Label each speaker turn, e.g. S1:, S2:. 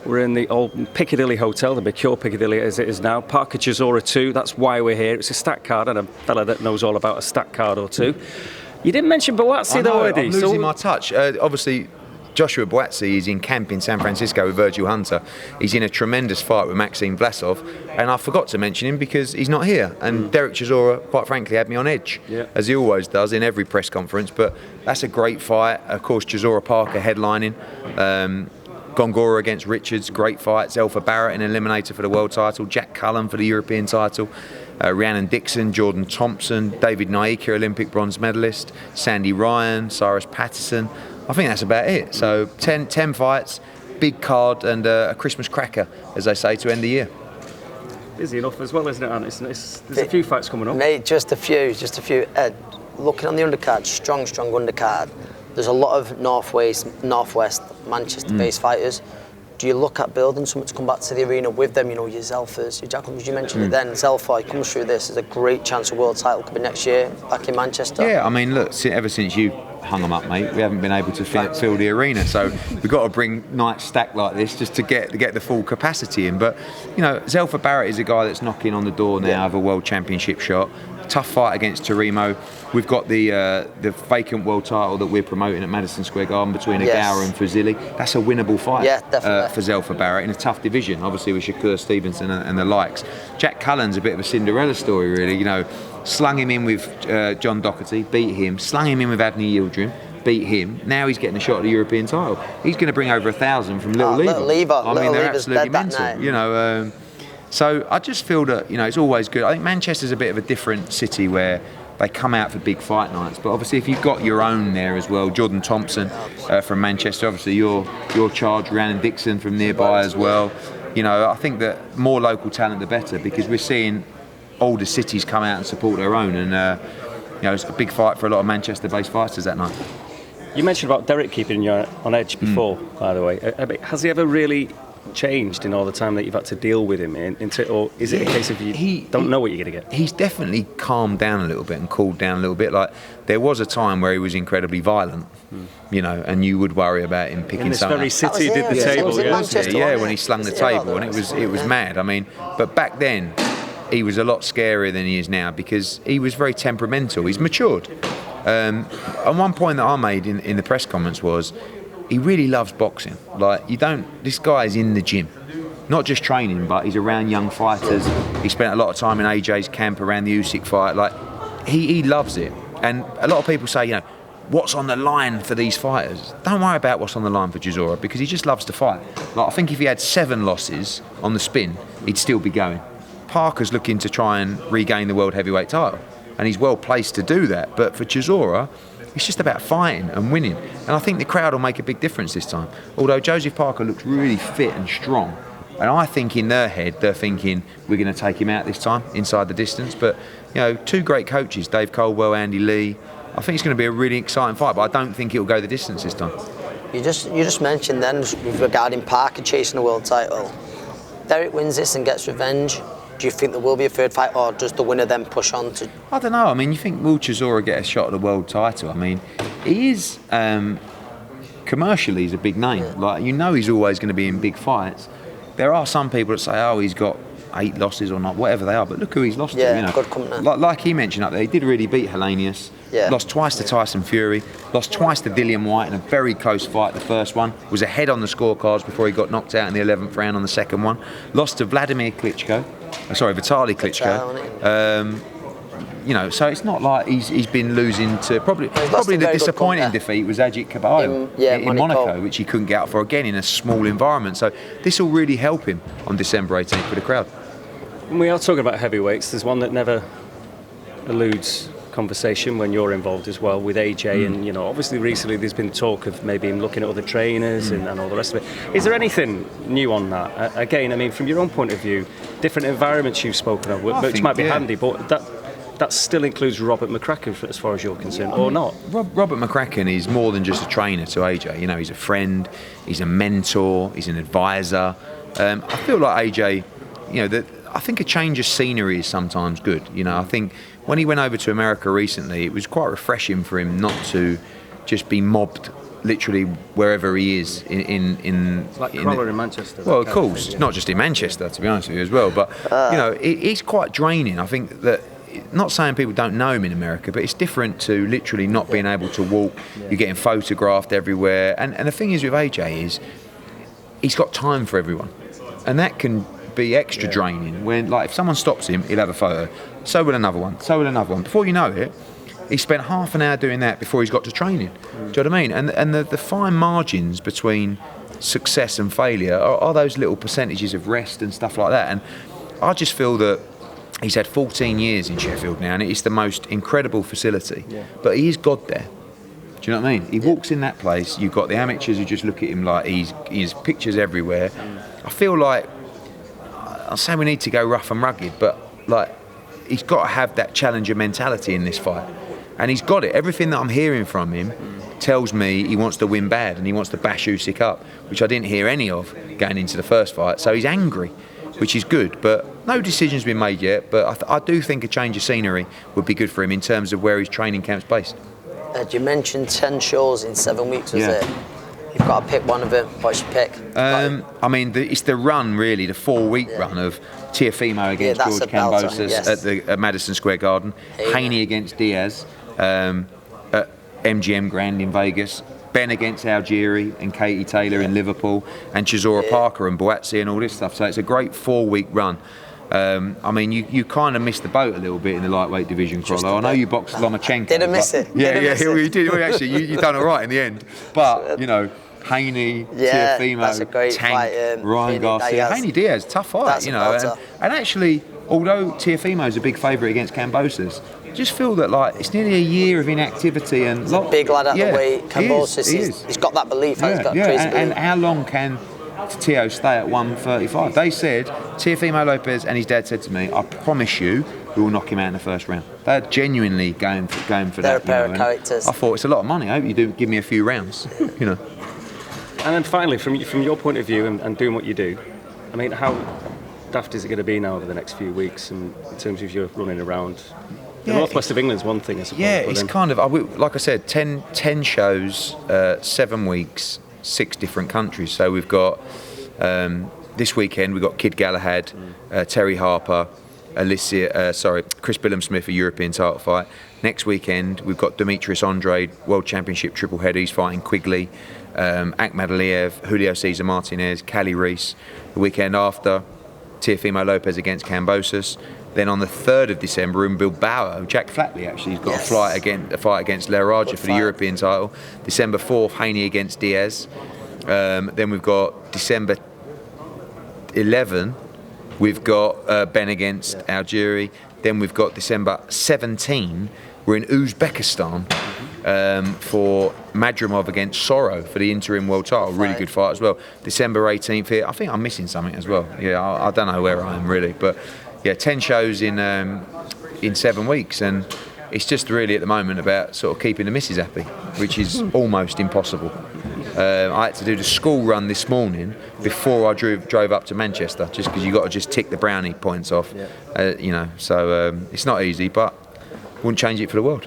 S1: We're in the old Piccadilly Hotel, the Mercure Piccadilly as it is now. Parker Chisora 2, that's why we're here. It's a stat card, and a fella that knows all about a stat card or two. You didn't mention Boazzi though, Eddie.
S2: I'm losing my touch. Obviously, Joshua Boazzi is in camp in San Francisco with Virgil Hunter. He's in a tremendous fight with Maxime Vlasov, and I forgot to mention him because he's not here. And Derek Chisora, quite frankly, had me on edge, as he always does in every press conference. But that's a great fight. Of course, Chisora Parker headlining. Gongora against Richards, great fight. Zelfa Barrett, an eliminator for the world title. Jack Cullen for the European title. Rhiannon Dixon, Jordan Thompson, David Naika, Olympic bronze medalist. Sandy Ryan, Cyrus Patterson. I think that's about it. So 10 fights, big card, and a Christmas cracker, as they say, to end the year.
S1: Busy enough as well, isn't it, Ant? There's a few fights coming up.
S3: Mate, just a few. Ed, looking on the undercard, strong undercard. There's a lot of northwest, Manchester-based fighters. Do you look at building something to come back to the arena with them? You know, your Zelfas, your Jacqueline, you mentioned it then. Zelfa, he comes through this, there's a great chance of world title could be next year back in Manchester.
S2: Yeah, I mean, look, ever since you hung them up, mate, we haven't been able to fill the arena. So we've got to bring nights stacked like this just to get the full capacity in. But, you know, Zelfa Barrett is a guy that's knocking on the door now of a world championship shot. Tough fight against Tarimo. We've got the vacant world title that we're promoting at Madison Square Garden between Agawa and Fuzili. That's a winnable fight for Zelfa Barrett in a tough division, obviously with Shakur Stevenson and the likes. Jack Cullen's a bit of a Cinderella story, really. You know, slung him in with John Doherty, beat him. Slung him in with Adney Yildirim, beat him. Now he's getting a shot at the European title. He's going to bring over 1,000 from Little Lever. I mean, they're absolutely mental. You know. So I just feel that, you know, it's always good. I think Manchester's a bit of a different city where they come out for big fight nights. But obviously, if you've got your own there as well, Jordan Thompson from Manchester, obviously your charge, Rhiannon Dixon from nearby as well. You know, I think that more local talent the better, because we're seeing older cities come out and support their own. And, you know, it's a big fight for a lot of Manchester-based fighters that night.
S1: You mentioned about Derek keeping you on edge before, by the way. Has he ever really changed in all the time that you've had to deal with him or is it a case of you don't know what you're going to get?
S2: He's definitely calmed down a little bit and cooled down a little bit. Like, there was a time where he was incredibly violent, you know, and you would worry about him picking something
S1: up. In this very city he did the table,
S2: when he slung the table, and it was mad. I mean, but back then he was a lot scarier than he is now because he was very temperamental. He's matured. And one point that I made in the press conference was, he really loves boxing. Like, this guy is in the gym, not just training, but he's around young fighters. He spent a lot of time in AJ's camp around the Usyk fight. Like, he loves it. And a lot of people say, you know, what's on the line for these fighters? Don't worry about what's on the line for Chisora, because he just loves to fight. Like, I think if he had 7 losses on the spin, he'd still be going. Parker's looking to try and regain the world heavyweight title, and he's well placed to do that. But for Chisora, it's just about fighting and winning. And I think the crowd will make a big difference this time. Although Joseph Parker looks really fit and strong. And I think in their head, they're thinking, we're going to take him out this time, inside the distance. But, you know, 2 great coaches, Dave Coldwell, Andy Lee. I think it's going to be a really exciting fight, but I don't think it'll go the distance this time.
S3: You just mentioned then, regarding Parker chasing the world title. Derek wins this and gets revenge. Do you think there will be a third fight, or does the winner then push on to? I
S2: don't know. I mean, you think, will Chisora get a shot at the world title? I mean, he is commercially, he's a big name. Like, you know, he's always going to be in big fights. There are some people that say, oh, he's got 8 losses or not, whatever they are. But look who he's lost to. You know,
S3: good company.
S2: Like he mentioned up there, he did really beat Hellenius. Lost twice to Tyson Fury. Lost twice to Dillian White in a very close fight. The first one was ahead on the scorecards before he got knocked out in the 11th round on the second one. Lost to Vitaly Klitschko. You know, so it's not like he's been losing to probably the disappointing defeat was Ajit Kabayo in Monaco, which he couldn't get out for again in a small environment. So this will really help him on December 18th for the crowd.
S1: When we are talking about heavyweights, there's one that never eludes conversation when you're involved as well with AJ, and you know, obviously recently there's been talk of maybe him looking at other trainers and all the rest of it. Is there anything new on that? Again, I mean, from your own point of view, different environments you've spoken of, which might be handy, but that still includes Robert McCracken as far as you're concerned, or not?
S2: Robert McCracken is more than just a trainer to AJ. You know, he's a friend, he's a mentor, he's an advisor. I feel like AJ, you know, I think a change of scenery is sometimes good. You know, I think when he went over to America recently, it was quite refreshing for him not to just be mobbed literally wherever he is in
S1: It's like Crawler in Manchester.
S2: well, of course, not just in Manchester, to be honest with you as well, but it's quite draining. I think that, not saying people don't know him in America, but it's different to literally not being able to walk. You're getting photographed everywhere, and the thing is with AJ is he's got time for everyone, and that can be extra draining. When, like, if someone stops him, he'll have a photo. So will another one. So will another one. Before you know it, he spent half an hour doing that before he's got to training. Do you know what I mean? And the fine margins between success and failure are those little percentages of rest and stuff like that. And I just feel that he's had 14 years in Sheffield now, and it's the most incredible facility. Yeah. But he is God there. Do you know what I mean? He walks in that place, you've got the amateurs who just look at him like he's pictures everywhere. I feel like, I say we need to go rough and rugged, but like, he's got to have that challenger mentality in this fight. And he's got it. Everything that I'm hearing from him tells me he wants to win bad and he wants to bash Usyk up, which I didn't hear any of going into the first fight. So he's angry, which is good, but no decision's been made yet. But I do think a change of scenery would be good for him in terms of where his training camp's based.
S3: You mentioned 10 shows in 7 weeks, was it? You've got to pick one of them. What's your pick?
S2: I mean, it's the run, really, the 4-week run of Teofimo against George Kambosos at Madison Square Garden, Haney against Diaz at MGM Grand in Vegas, Ben against Algieri and Katie Taylor in Liverpool, and Chisora Parker and Boazzi and all this stuff. So it's a great 4-week run. I mean, you kind of missed the boat a little bit in the lightweight division, Crollo. I know you boxed Lomachenko.
S3: Didn't miss it.
S2: You did. Well, actually, you done all right in the end. But, you know, Haney, Teofimo, Tank, Ryan Garcia. Haney Diaz, tough fight, you know. And actually, although Teofimo's a big favourite against Kambosos, I just feel that, like, it's nearly a year of inactivity and
S3: he's a big lad at the weight. Kambosos, he's got that belief. He's got crazy belief.
S2: And how long can Teo stay at 135? They said, Teofimo Lopez and his dad said to me, I promise you, we will knock him out in the first round. They're genuinely going for that.
S3: They're a pair of characters.
S2: I thought, it's a lot of money. I hope you do give me a few rounds, you know.
S1: And then finally, from your point of view and doing what you do, I mean, how daft is it going to be now over the next few weeks, and in terms of your running around? The northwest of England's one thing, I suppose.
S2: Yeah, it's kind of, like I said, 10 shows, 7 weeks, 6 different countries. So we've got, this weekend, we've got Kid Galahad, Terry Harper, Chris Billam-Smith, a European title fight. Next weekend, we've got Demetrius Andrade, World Championship triple head. He's fighting Quigley, Akhmad Aliyev, Julio Cesar Martinez, Cali Reese. The weekend after, Teofimo Lopez against Kambosos. Then on the 3rd of December in Bilbao, Jack Flatley actually has got a fight against Lerone for the European title. December 4th, Haney against Diaz. Then we've got December 11, we've got Ben against Algieri. Then we've got December 17, we're in Uzbekistan for Madrimov against Soro for the interim world title. Really good fight as well. December 18th here. I think I'm missing something as well. Yeah, I don't know where I am really, but yeah, 10 shows in 7 weeks, and it's just really at the moment about sort of keeping the missus happy, which is almost impossible. I had to do the school run this morning before I drove up to Manchester, just because you got to just tick the brownie points off, you know. So it's not easy, but wouldn't change it for the world.